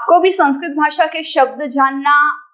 आपको भी संस्कृत भाषा के शब्द जानना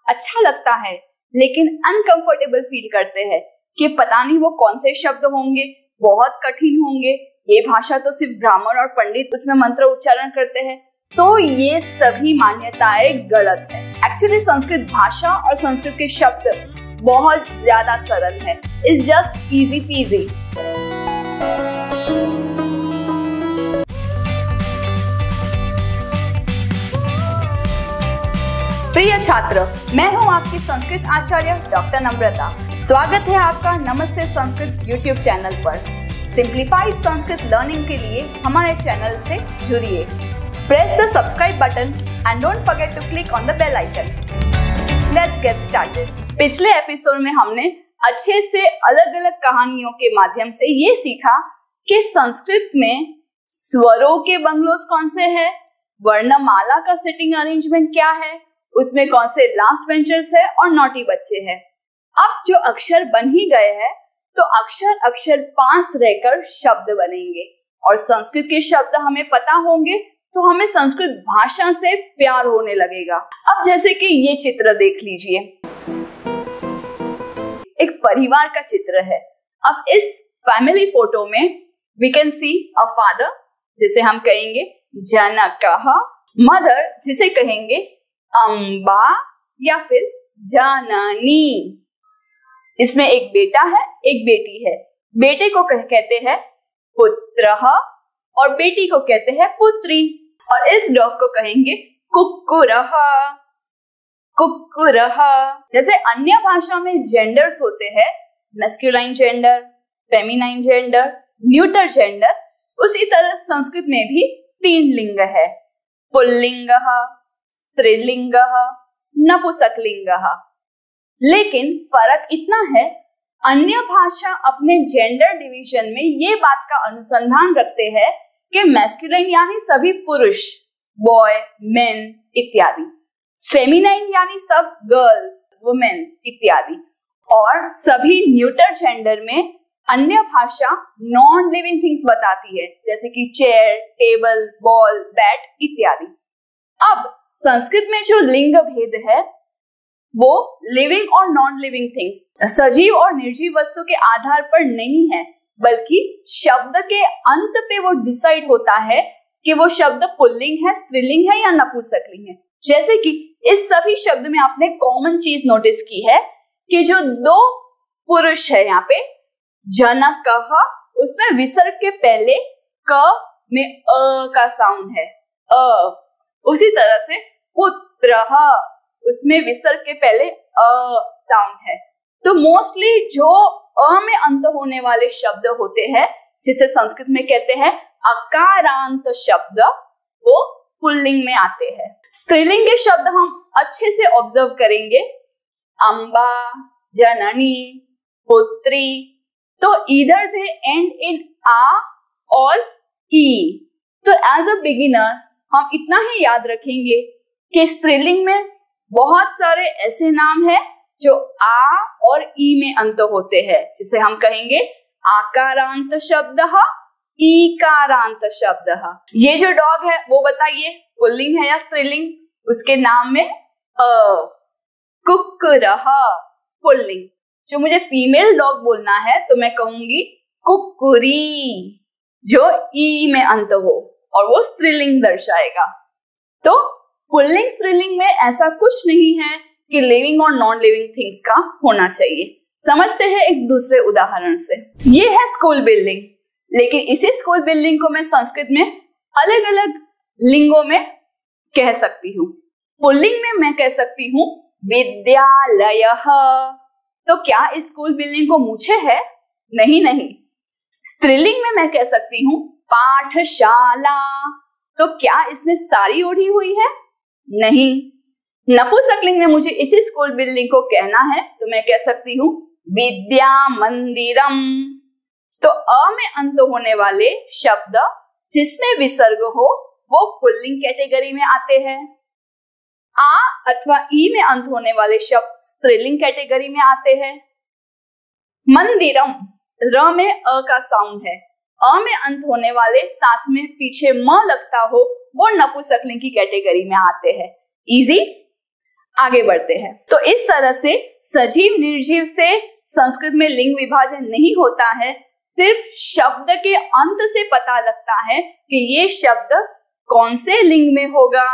अच्छा लगता है, लेकिन अनकंफर्टेबल फील करते हैं कि पता नहीं वो कौन से शब्द होंगे, बहुत कठिन होंगे, ये भाषा तो सिर्फ ब्राह्मण और पंडित उसमें मंत्र उच्चारण करते हैं। तो ये सभी मान्यताएं गलत है। एक्चुअली संस्कृत भाषा और संस्कृत के शब्द बहुत ज्यादा सरल है। It's just easy PG. प्रिय छात्र, मैं हूं आपकी संस्कृत आचार्य डॉक्टर नम्रता। स्वागत है आपका नमस्ते संस्कृत यूट्यूब चैनल पर। सिंप्लीफाइड संस्कृत लर्निंग के लिए हमारे चैनल से जुड़िए। Press the subscribe button and don't forget to click on the bell icon. Let's get started. पिछले एपिसोड में हमने अच्छे से अलग अलग कहानियों के माध्यम से ये सीखा कि संस्कृत में स्वरों के बंगलोज कौन से हैं, वर्णमाला का सिटिंग अरेंजमेंट क्या है, उसमें कौन से लास्ट वेंचर्स है और नॉटी बच्चे हैं। अब जो अक्षर बन ही गए हैं तो अक्षर अक्षर पास रहकर शब्द बनेंगे और संस्कृत के शब्द हमें पता होंगे तो हमें संस्कृत भाषा से प्यार होने लगेगा। अब जैसे कि ये चित्र देख लीजिए, एक परिवार का चित्र है। अब इस फैमिली फोटो में we can see a father, जिसे हम कहेंगे जनकः, मदर जिसे कहेंगे अम्बा या फिर जननी। इसमें एक बेटा है, एक बेटी है। बेटे को कहते हैं पुत्रः और बेटी को कहते हैं पुत्री। और इस डॉग को कहेंगे कुक्कुरः, कुक्कुरः। जैसे अन्य भाषा में जेंडर्स होते हैं, masculine gender, feminine gender, neuter gender, उसी तरह संस्कृत में भी 3 लिंग है, पुल्लिंगः, स्त्रीलिंगः, नपुंसकलिंगः। लेकिन फर्क इतना है, अन्य भाषा अपने जेंडर डिवीजन में ये बात का अनुसंधान रखते हैं कि मैस्कुलिन यानी सभी पुरुष, बॉय, मेन इत्यादि, फेमिनाइन यानी सब गर्ल्स, वुमेन इत्यादि, और सभी न्यूटर जेंडर में अन्य भाषा नॉन लिविंग थिंग्स बताती है, जैसे कि चेयर, टेबल, बॉल, बैट इत्यादि। अब संस्कृत में जो लिंग भेद है वो लिविंग और नॉन लिविंग थिंग्स, सजीव और निर्जीव वस्तु के आधार पर नहीं है, बल्कि शब्द के अंत पे वो डिसाइड होता है कि वो शब्द पुल्लिंग है, स्त्रीलिंग है या नपुंसकलिंग है। जैसे कि इस सभी शब्द में आपने कॉमन चीज नोटिस की है कि जो 2 पुरुष है यहाँ पे, जनकः, उसमें विसर्ग के पहले क में अ का साउंड है, अ। उसी तरह से पुत्रः, उसमें विसर्ग के पहले अ साउंड है। तो मोस्टली जो अ में अंत होने वाले शब्द होते हैं, जिसे संस्कृत में कहते हैं अकारांत शब्द, वो पुल्लिंग में आते हैं। स्त्रीलिंग के शब्द हम अच्छे से ऑब्जर्व करेंगे, अम्बा, जननी, पुत्री। तो इधर दे एंड इन आ और ई। तो एज अ बिगिनर हम इतना ही याद रखेंगे कि स्त्रीलिंग में बहुत सारे ऐसे नाम हैं जो आ और ई में अंत होते हैं, जिसे हम कहेंगे आकारांत शब्दः, ईकारांत शब्दः। ये जो डॉग है वो बताइए पुल्लिंग है या स्त्रीलिंग? उसके नाम में अ। कुक्कुरः पुल्लिंग। जो मुझे फीमेल डॉग बोलना है तो मैं कहूंगी कुक्कुरी, जो ई में अंत हो, और वो स्त्रीलिंग दर्शाएगा। तो पुल्लिंग स्त्रीलिंग में ऐसा कुछ नहीं है कि लिविंग और नॉन लिविंग थिंग्स का होना चाहिए। समझते हैं एक दूसरे उदाहरण से। ये है स्कूल बिल्डिंग, लेकिन इसी स्कूल बिल्डिंग को मैं संस्कृत में अलग अलग लिंगों में कह सकती हूँ। पुल्लिंग में मैं कह सकती हूँ विद्यालयः। तो क्या इस स्कूल बिल्डिंग को मूछे है? नहीं। स्त्रीलिंग में मैं कह सकती हूँ पाठशाला। तो क्या इसने साड़ी ओढ़ी हुई है? नहीं। नपुंसकलिंग में मुझे इसी स्कूल बिल्डिंग को कहना है तो मैं कह सकती हूँ विद्या मंदिरम। तो अ में अंत होने वाले शब्द जिसमें विसर्ग हो वो पुल्लिंग कैटेगरी में आते हैं। आ अथवा ई में अंत होने वाले शब्द स्त्रीलिंग कैटेगरी में आते हैं। मंदिरम, र में अ का साउंड है, अ में अंत होने वाले साथ में पीछे म लगता हो वो नपुंसकलिंग की कैटेगरी में आते हैं। इजी। आगे बढ़ते हैं। तो इस तरह से सजीव निर्जीव से संस्कृत में लिंग विभाजन नहीं होता है, सिर्फ शब्द के अंत से पता लगता है कि ये शब्द कौन से लिंग में होगा।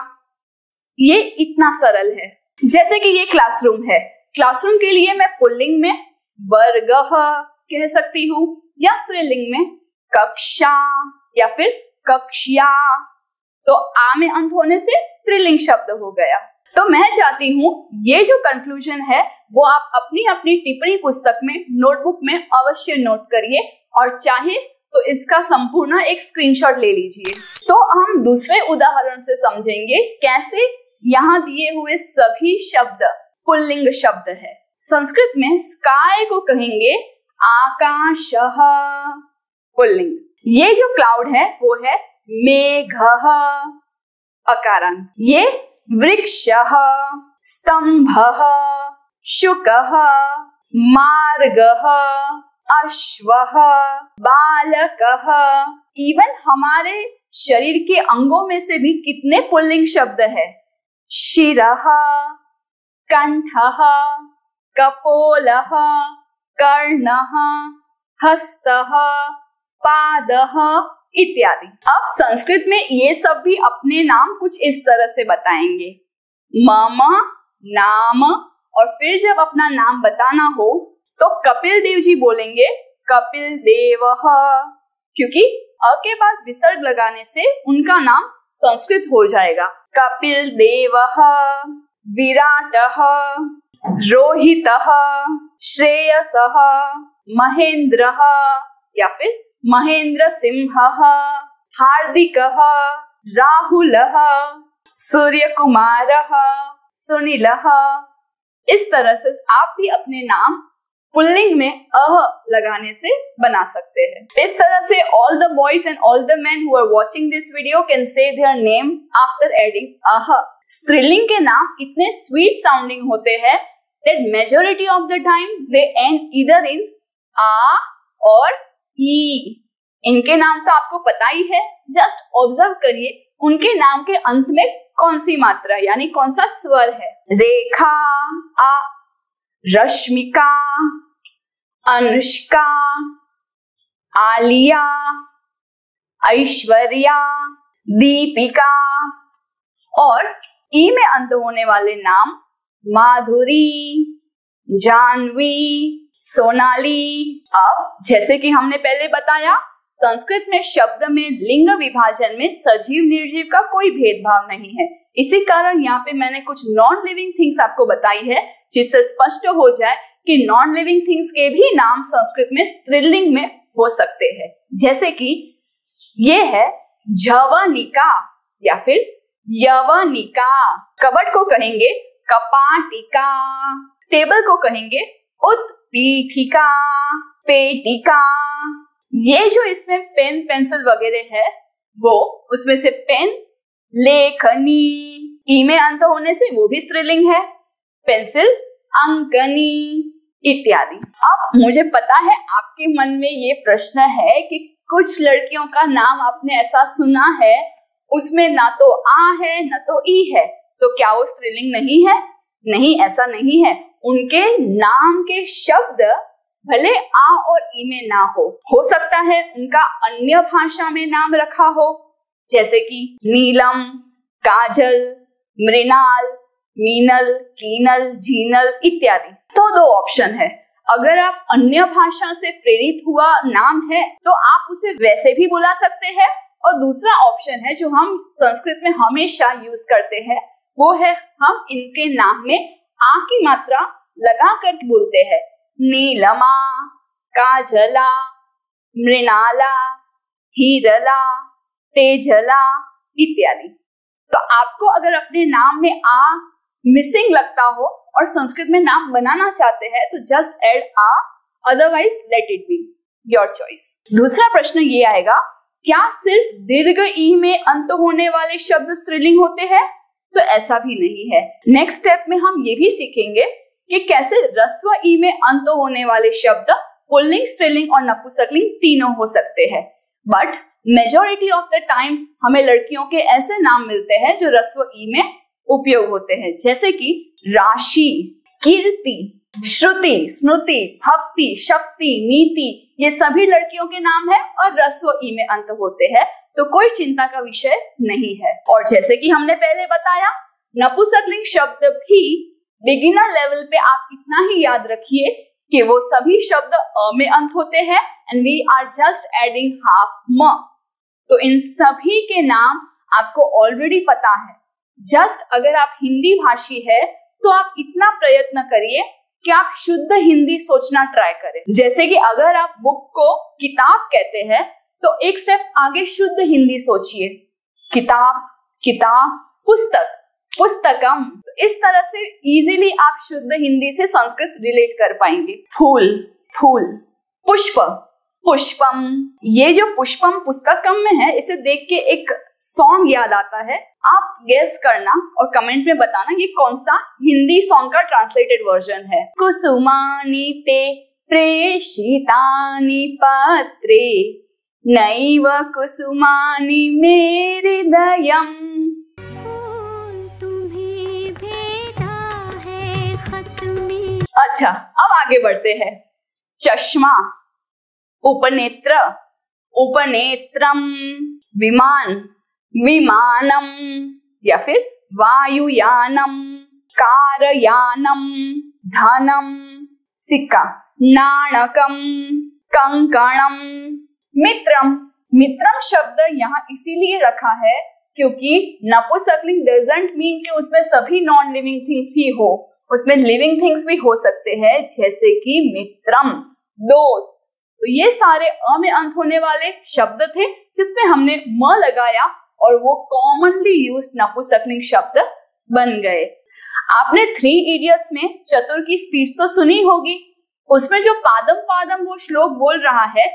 ये इतना सरल है। जैसे कि ये क्लासरूम है, क्लासरूम के लिए मैं पुल्लिंग में वर्गः कह सकती हूँ या स्त्रीलिंग में कक्षा या फिर कक्ष्या। तो आ में अंत होने से स्त्रीलिंग शब्द हो गया। तो मैं चाहती हूँ ये जो कंक्लूजन है वो आप अपनी अपनी टिप्पणी पुस्तक में, नोटबुक में अवश्य नोट करिए और चाहे तो इसका संपूर्ण एक स्क्रीनशॉट ले लीजिए। तो हम दूसरे उदाहरण से समझेंगे कैसे यहाँ दिए हुए सभी शब्द पुल्लिंग शब्द है। संस्कृत में स्काई को कहेंगे आकाशः, पुल्लिंग। ये जो क्लाउड है वो है मेघः, अकारण। ये वृक्षः, स्तंभः, शुकः, मार्गः, अश्वः, बालकः। इवन हमारे शरीर के अंगों में से भी कितने पुल्लिंग शब्द है। शिरः, कंठः, कपोलः, कर्णः, हस्तः, पादः इत्यादि। अब संस्कृत में ये सब भी अपने नाम कुछ इस तरह से बताएंगे। मम नाम, और फिर जब अपना नाम बताना हो तो कपिल देव जी बोलेंगे कपिल देवः, क्योंकि अ के बाद विसर्ग लगाने से उनका नाम संस्कृत हो जाएगा। कपिल देवः, विराटः, रोहितः, श्रेयसः, महेंद्रः या फिर महेंद्र सिंहः, हार्दिकः, राहुलः, सूर्यकुमारः, सुनीलः। इस तरह से आप भी अपने नाम पुल्लिंग में अह लगाने से बना सकते हैं। इस तरह से all the boys and all the men who are watching this video can say their name after adding अह। स्त्रीलिंग के नाम इतने स्वीट साउंडिंग होते हैं that majority of the time they end either in आ और ई। इनके नाम तो आपको पता ही है, जस्ट ऑब्जर्व करिए उनके नाम के अंत में कौन सी मात्रा यानी कौन सा स्वर है। रेखा आ, रश्मिका, अनुष्का, आलिया, ऐश्वर्या, दीपिका। और ई में अंत होने वाले नाम माधुरी, जानवी, सोनाली। अब जैसे कि हमने पहले बताया, संस्कृत में शब्द में लिंग विभाजन में सजीव निर्जीव का कोई भेदभाव नहीं है। इसी कारण यहाँ पे मैंने कुछ नॉन लिविंग थिंग्स आपको बताई है, जिससे स्पष्ट हो जाए कि नॉन लिविंग थिंग्स के भी नाम संस्कृत में स्त्रीलिंग में हो सकते हैं। जैसे कि ये है जवनिका या फिर यवनिका। कबर्ड को कहेंगे कपाटिका, टेबल को कहेंगे उत्पीठिका, पेटिका। ये जो इसमें पेन पेंसिल वगैरह है वो उसमें से पेन, लेखनी, ई में अंत होने से वो भी स्त्रीलिंग है, पेंसिल, अंकनी इत्यादि। अब मुझे पता है आपके मन में ये प्रश्न है कि कुछ लड़कियों का नाम आपने ऐसा सुना है उसमें ना तो आ है ना तो ई है, तो क्या वो स्त्रीलिंग नहीं है? नहीं, ऐसा नहीं है। उनके नाम के शब्द भले आ और ई में ना हो सकता है उनका अन्य भाषा में नाम रखा हो, जैसे कि नीलम, काजल, मृणाल, मीनल, कीनल, जीनल इत्यादि। तो दो ऑप्शन है। अगर आप अन्य भाषा से प्रेरित हुआ नाम है तो आप उसे वैसे भी बुला सकते हैं, और दूसरा ऑप्शन है जो हम संस्कृत में हमेशा यूज करते हैं, वो है हम इनके नाम में आ की मात्रा लगा कर बोलते हैं। नीलमा, काजला, मृणाला, हीरला, तेजला इत्यादि। तो आपको अगर अपने नाम में आ मिसिंग लगता हो और संस्कृत में नाम बनाना चाहते हैं तो जस्ट ऐड आ, otherwise let it be, your choice. दूसरा प्रश्न ये आएगा, क्या सिर्फ दीर्घ ई में अंत होने वाले शब्द स्त्रीलिंग होते हैं? तो ऐसा भी नहीं है। नेक्स्ट स्टेप में हम ये भी सीखेंगे कि कैसे ह्रस्व ई में अंत होने वाले शब्द पुल्लिंग, स्त्रीलिंग और नपुंसकलिंग तीनों हो सकते हैं। But majority of the times हमें लड़कियों के ऐसे नाम मिलते हैं जो ह्रस्व ई में उपयोग होते हैं, जैसे कि राशि, कीर्ति, श्रुति, स्मृति, भक्ति, शक्ति, नीति, ये सभी लड़कियों के नाम है और रस्व ई में अंत होते हैं, तो कोई चिंता का विषय नहीं है। और जैसे कि हमने पहले बताया, नपुंसकलिंग शब्द भी बिगिनर लेवल पे आप इतना ही याद रखिए कि वो सभी शब्द अ में अंत होते हैं and we are just adding half m. तो इन सभी के नाम आपको ऑलरेडी पता है। जस्ट अगर आप हिंदी भाषी है तो आप इतना प्रयत्न करिए कि आप शुद्ध हिंदी सोचना ट्राई करें। जैसे कि अगर आप बुक को किताब कहते हैं तो एक स्टेप आगे शुद्ध हिंदी सोचिए, किताब, किताब, पुस्तक, पुस्तकम। तो इस तरह से इजीली आप शुद्ध हिंदी से संस्कृत रिलेट कर पाएंगे। फूल, फूल, पुष्प, पुष्पम। ये जो पुष्पम पुस्तकम में है, इसे देख के एक सॉन्ग याद आता है, आप गेस करना और कमेंट में बताना ये कौन सा हिंदी सॉन्ग का ट्रांसलेटेड वर्जन है। कुसुमानि ते प्रेषितानि पत्रे नैव कुसुमानि मे हृदयम्। अच्छा, अब आगे बढ़ते हैं। चश्मा, उपनेत्र, उपनेत्रम, विमान, विमानम, या फिर वायुयानम, कारयानम, धनम, सिक्का, नाणकम, कंकणम, मित्रम। मित्रम शब्द यहाँ इसीलिए रखा है क्योंकि नपुंसकलिंग डजंट मीन कि उसमें सभी नॉन लिविंग थिंग्स ही हो, उसमें लिविंग थिंग्स भी हो सकते हैं, जैसे कि मित्रम, दोस्त। तो ये सारे अ में अंत होने वाले शब्द थे जिसमें हमने म लगाया और वो कॉमनली यूज्ड नपुंसकलिंग शब्द बन गए। आपने 3 इडियट्स में चतुर की स्पीच तो सुनी होगी, उसमें जो पादम पादम वो श्लोक बोल रहा है,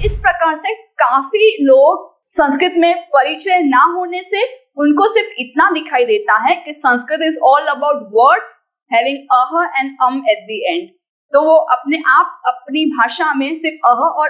इस प्रकार से काफी लोग संस्कृत में परिचय ना होने से उनको सिर्फ इतना दिखाई देता है कि Sanskrit is all about words having uh and at the end. तो वो अपने आप अपनी भाषा में सिर्फ अह और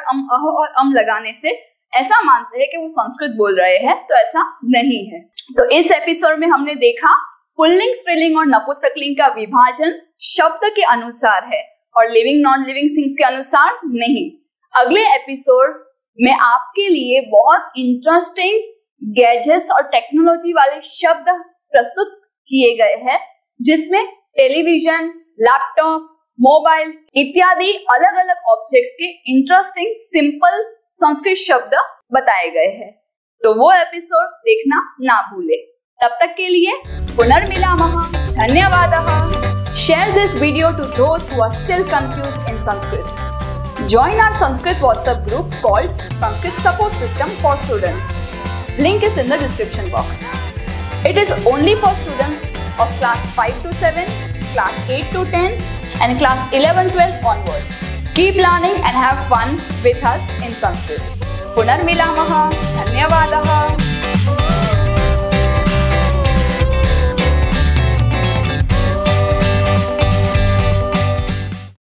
अम लगाने से ऐसा मानते हैं कि वो संस्कृत बोल रहे हैं, तो ऐसा नहीं है। तो इस एपिसोड में हमने देखा पुल्लिंग, स्त्रीलिंग और नपुंसकलिंग का विभाजन शब्द के अनुसार है और लिविंग नॉन लिविंग थिंग्स के अनुसार नहीं। अगले एपिसोड में आपके लिए बहुत इंटरेस्टिंग गैजेट्स और टेक्नोलॉजी वाले शब्द प्रस्तुत किए गए हैं, जिसमें टेलीविजन, लैपटॉप, मोबाइल इत्यादि अलग अलग ऑब्जेक्ट्स के इंटरेस्टिंग सिंपल संस्कृत शब्द बताए गए हैं। तो वो एपिसोड देखना ना भूले। तब तक के लिए पुनर्मिलामः, धन्यवादः। Share this video to those who are still confused in Sanskrit. Join our Sanskrit WhatsApp group called Sanskrit Support System for Students. Link is in the description box. It is only for students of class 5 to 7, class 8 to 10 and class 11-12 onwards. Keep learning and have fun with us in Sanskrit. Punarmilamah. Dhanyavadah.